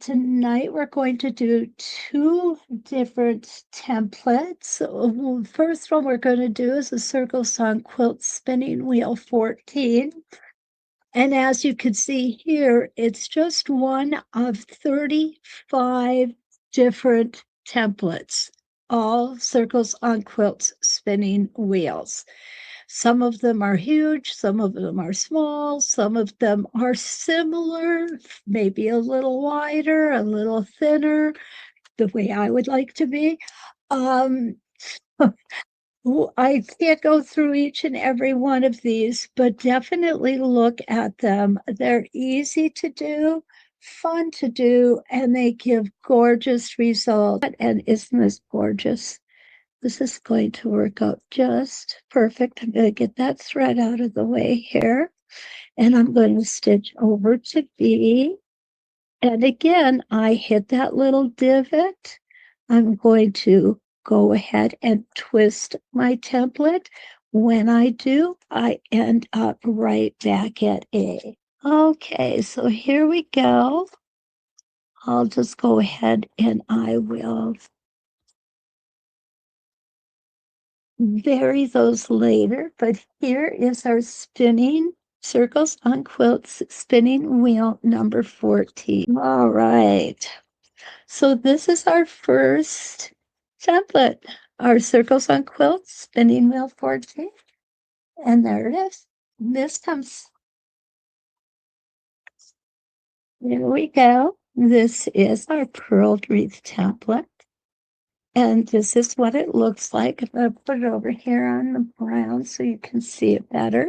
tonight we're going to do two different templates. First one we're going to do is a Circle Song Quilt Spinning Wheel 14. And as you can see here, it's just one of 35 different templates, all Circles on Quilts spinning wheels. Some of them are huge, some of them are small, some of them are similar, maybe a little wider, a little thinner, the way I would like to be. I can't go through each and every one of these, but definitely look at them. They're easy to do, fun to do, and they give gorgeous results. And isn't this gorgeous? This is going to work out just perfect. I'm going to get that thread out of the way here, and I'm going to stitch over to B. And again, I hit that little divot. I'm going to go ahead and twist my template. When I do, I end up right back at A. Okay, so here we go. I'll just go ahead and I will vary those later, but here is our spinning Circles on Quilts spinning wheel number 14. All right. So this is our first template, our Circles on Quilts spinning wheel 14. And there it is. This comes. There we go. This is our Pearled Wreath template. And this is what it looks like. I'm going to put it over here on the brown so you can see it better.